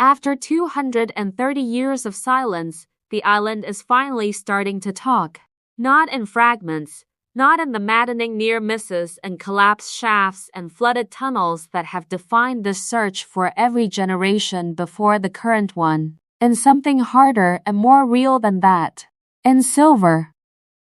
After 230 years of silence, the island is finally starting to talk. Not in fragments, not in the maddening near misses and collapsed shafts and flooded tunnels that have defined this search for every generation before the current one. In something harder and more real than that. In silver.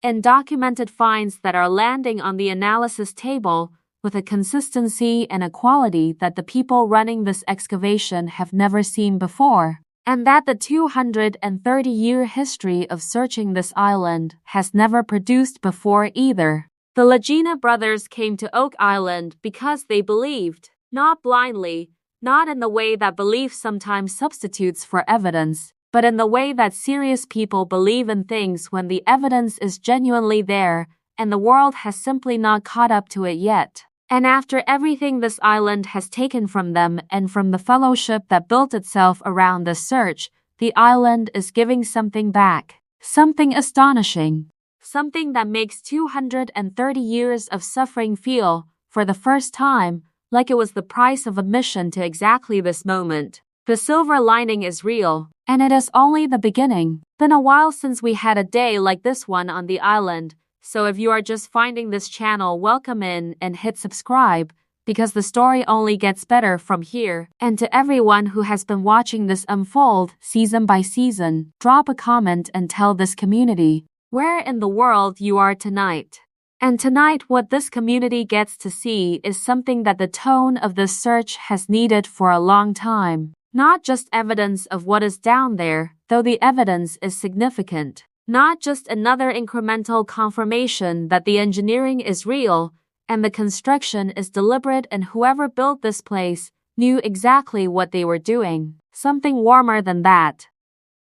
In documented finds that are landing on the analysis table with a consistency and a quality that the people running this excavation have never seen before, and that the 230-year history of searching this island has never produced before either. The Lagina brothers came to Oak Island because they believed, not blindly, not in the way that belief sometimes substitutes for evidence, but in the way that serious people believe in things when the evidence is genuinely there and the world has simply not caught up to it yet. And after everything this island has taken from them and from the fellowship that built itself around this search, the island is giving something back. Something astonishing. Something that makes 230 years of suffering feel, for the first time, like it was the price of admission to exactly this moment. The silver lining is real, and it is only the beginning. Been a while since we had a day like this one on the island. So if you are just finding this channel, welcome in and hit subscribe, because the story only gets better from here. And to everyone who has been watching this unfold season by season, drop a comment and tell this community where in the world you are tonight. And tonight what this community gets to see is something that the tone of this search has needed for a long time. Not just evidence of what is down there, though the evidence is significant. Not just another incremental confirmation that the engineering is real and the construction is deliberate and whoever built this place knew exactly what they were doing. Something warmer than that.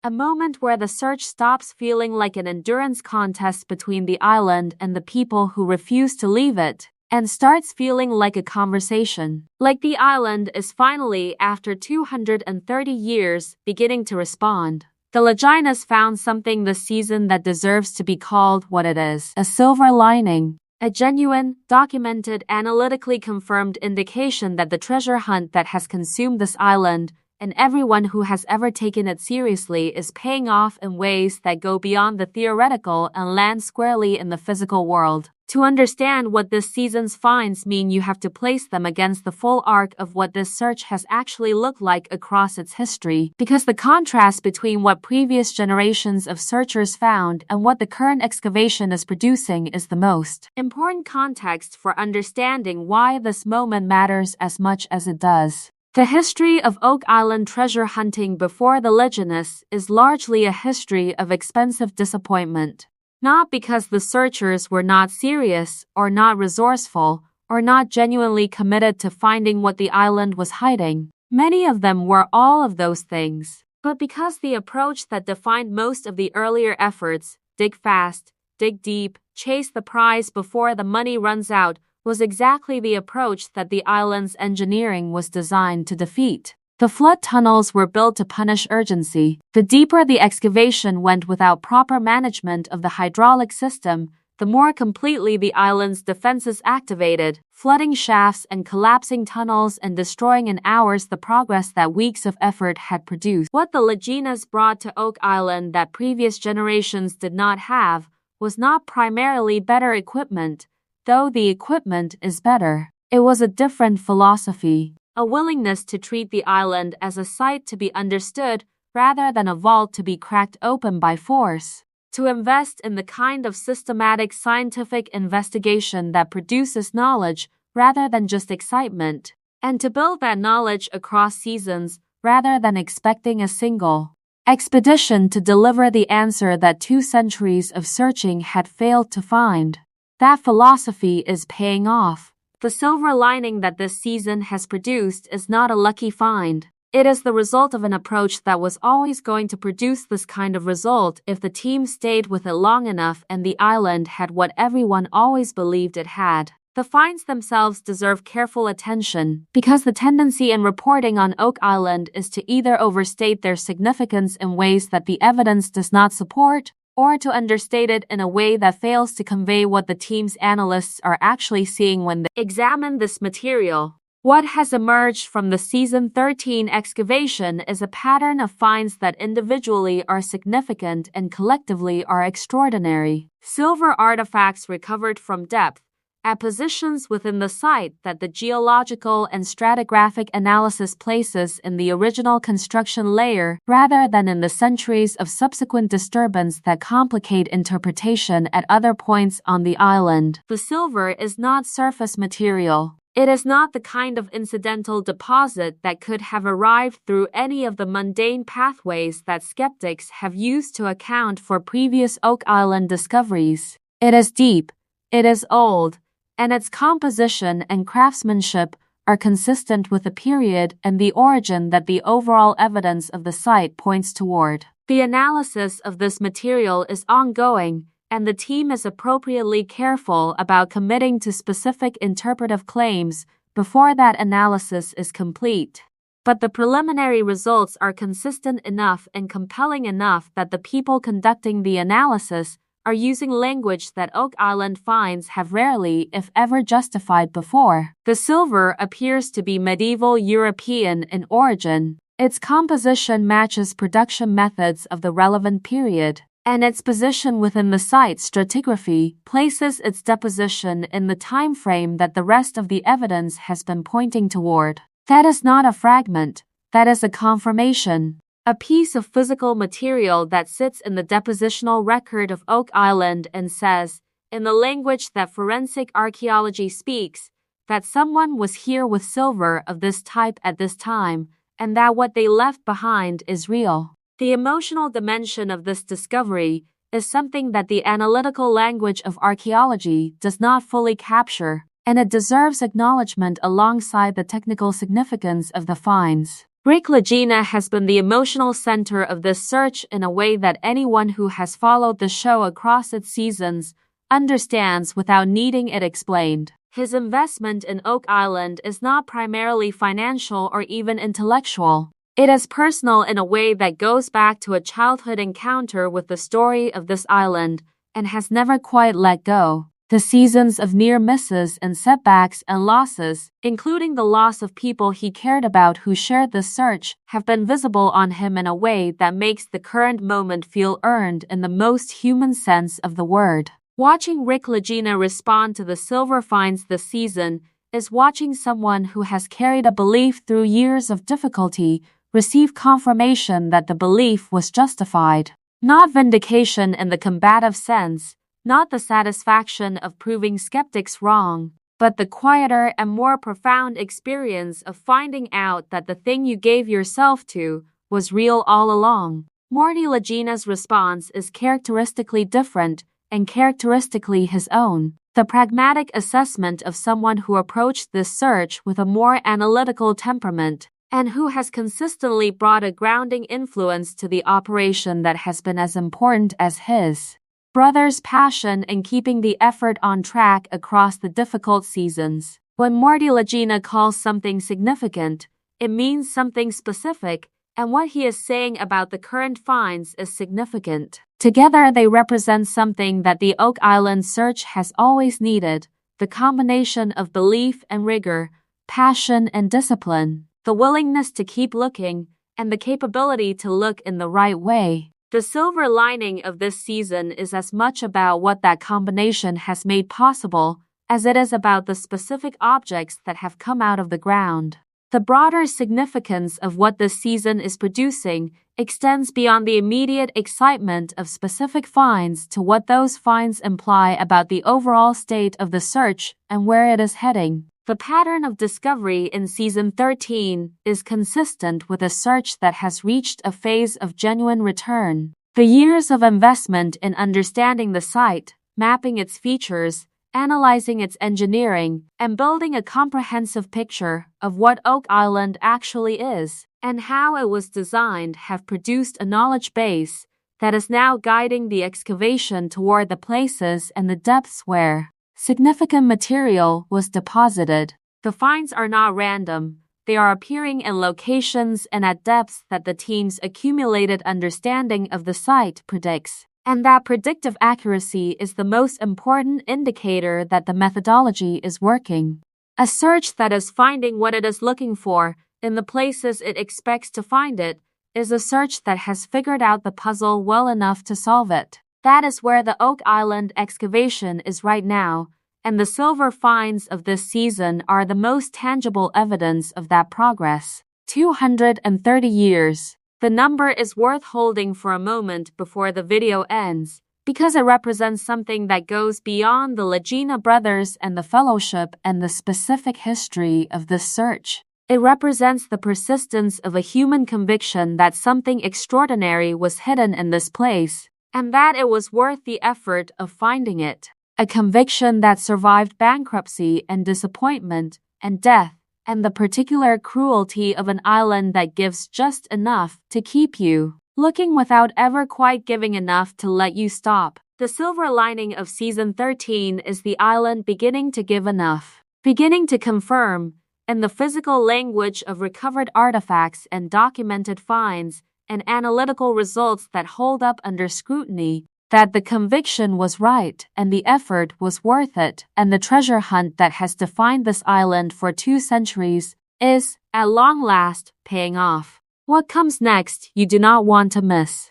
A moment where the search stops feeling like an endurance contest between the island and the people who refuse to leave it, and starts feeling like a conversation. Like the island is finally, after 230 years, beginning to respond. The Laginas found something this season that deserves to be called what it is. A silver lining. A genuine, documented, analytically confirmed indication that the treasure hunt that has consumed this island, and everyone who has ever taken it seriously, is paying off in ways that go beyond the theoretical and land squarely in the physical world. To understand what this season's finds mean, you have to place them against the full arc of what this search has actually looked like across its history, because the contrast between what previous generations of searchers found and what the current excavation is producing is the most important context for understanding why this moment matters as much as it does. The history of Oak Island treasure hunting before the Laginas is largely a history of expensive disappointment. Not because the searchers were not serious, or not resourceful, or not genuinely committed to finding what the island was hiding. Many of them were all of those things. But because the approach that defined most of the earlier efforts, dig fast, dig deep, chase the prize before the money runs out, was exactly the approach that the island's engineering was designed to defeat. The flood tunnels were built to punish urgency. The deeper the excavation went without proper management of the hydraulic system, the more completely the island's defenses activated, flooding shafts and collapsing tunnels and destroying in hours the progress that weeks of effort had produced. What the Laginas brought to Oak Island that previous generations did not have was not primarily better equipment, though the equipment is better. It was a different philosophy. A willingness to treat the island as a site to be understood rather than a vault to be cracked open by force. To invest in the kind of systematic scientific investigation that produces knowledge rather than just excitement. And to build that knowledge across seasons rather than expecting a single expedition to deliver the answer that 2 centuries of searching had failed to find. That philosophy is paying off. The silver lining that this season has produced is not a lucky find. It is the result of an approach that was always going to produce this kind of result if the team stayed with it long enough and the island had what everyone always believed it had. The finds themselves deserve careful attention, because the tendency in reporting on Oak Island is to either overstate their significance in ways that the evidence does not support, or to understate it in a way that fails to convey what the team's analysts are actually seeing when they examine this material. What has emerged from the Season 13 excavation is a pattern of finds that individually are significant and collectively are extraordinary. Silver artifacts recovered from depth, at positions within the site that the geological and stratigraphic analysis places in the original construction layer rather than in the centuries of subsequent disturbance that complicate interpretation at other points on the island. The silver is not surface material. It is not the kind of incidental deposit that could have arrived through any of the mundane pathways that skeptics have used to account for previous Oak Island discoveries. It is deep, it is old, and its composition and craftsmanship are consistent with the period and the origin that the overall evidence of the site points toward. The analysis of this material is ongoing, and the team is appropriately careful about committing to specific interpretive claims before that analysis is complete. But the preliminary results are consistent enough and compelling enough that the people conducting the analysis are using language that Oak Island finds have rarely, if ever, justified before. The silver appears to be medieval European in origin. Its composition matches production methods of the relevant period, and its position within the site's stratigraphy places its deposition in the time frame that the rest of the evidence has been pointing toward. That is not a fragment, that is a confirmation. A piece of physical material that sits in the depositional record of Oak Island and says, in the language that forensic archaeology speaks, that someone was here with silver of this type at this time, and that what they left behind is real. The emotional dimension of this discovery is something that the analytical language of archaeology does not fully capture, and it deserves acknowledgement alongside the technical significance of the finds. Lagina has been the emotional center of this search in a way that anyone who has followed the show across its seasons understands without needing it explained. His investment in Oak Island is not primarily financial or even intellectual. It is personal in a way that goes back to a childhood encounter with the story of this island and has never quite let go. The seasons of near misses and setbacks and losses, including the loss of people he cared about who shared the search, have been visible on him in a way that makes the current moment feel earned in the most human sense of the word. Watching Lagina respond to the silver finds this season is watching someone who has carried a belief through years of difficulty receive confirmation that the belief was justified. Not vindication in the combative sense, not the satisfaction of proving skeptics wrong, but the quieter and more profound experience of finding out that the thing you gave yourself to was real all along. Marty Lagina's response is characteristically different and characteristically his own. The pragmatic assessment of someone who approached this search with a more analytical temperament and who has consistently brought a grounding influence to the operation that has been as important as his brother's passion in keeping the effort on track across the difficult seasons. When Marty Lagina calls something significant, it means something specific, and what he is saying about the current finds is significant. Together they represent something that the Oak Island search has always needed, the combination of belief and rigor, passion and discipline, the willingness to keep looking, and the capability to look in the right way. The silver lining of this season is as much about what that combination has made possible as it is about the specific objects that have come out of the ground. The broader significance of what this season is producing extends beyond the immediate excitement of specific finds to what those finds imply about the overall state of the search and where it is heading. The pattern of discovery in Season 13 is consistent with a search that has reached a phase of genuine return. The years of investment in understanding the site, mapping its features, analyzing its engineering, and building a comprehensive picture of what Oak Island actually is and how it was designed have produced a knowledge base that is now guiding the excavation toward the places and the depths where significant material was deposited. The finds are not random. They are appearing in locations and at depths that the team's accumulated understanding of the site predicts. And that predictive accuracy is the most important indicator that the methodology is working. A search that is finding what it is looking for in the places it expects to find it is a search that has figured out the puzzle well enough to solve it. That is where the Oak Island excavation is right now, and the silver finds of this season are the most tangible evidence of that progress. 230 years. The number is worth holding for a moment before the video ends, because it represents something that goes beyond the Lagina brothers and the fellowship and the specific history of this search. It represents the persistence of a human conviction that something extraordinary was hidden in this place, and that it was worth the effort of finding it. A conviction that survived bankruptcy and disappointment and death, and the particular cruelty of an island that gives just enough to keep you looking without ever quite giving enough to let you stop. The silver lining of Season 13 is the island beginning to give enough, beginning to confirm, in the physical language of recovered artifacts and documented finds and analytical results that hold up under scrutiny, that the conviction was right and the effort was worth it, and the treasure hunt that has defined this island for 2 centuries is, at long last, paying off. What comes next you do not want to miss.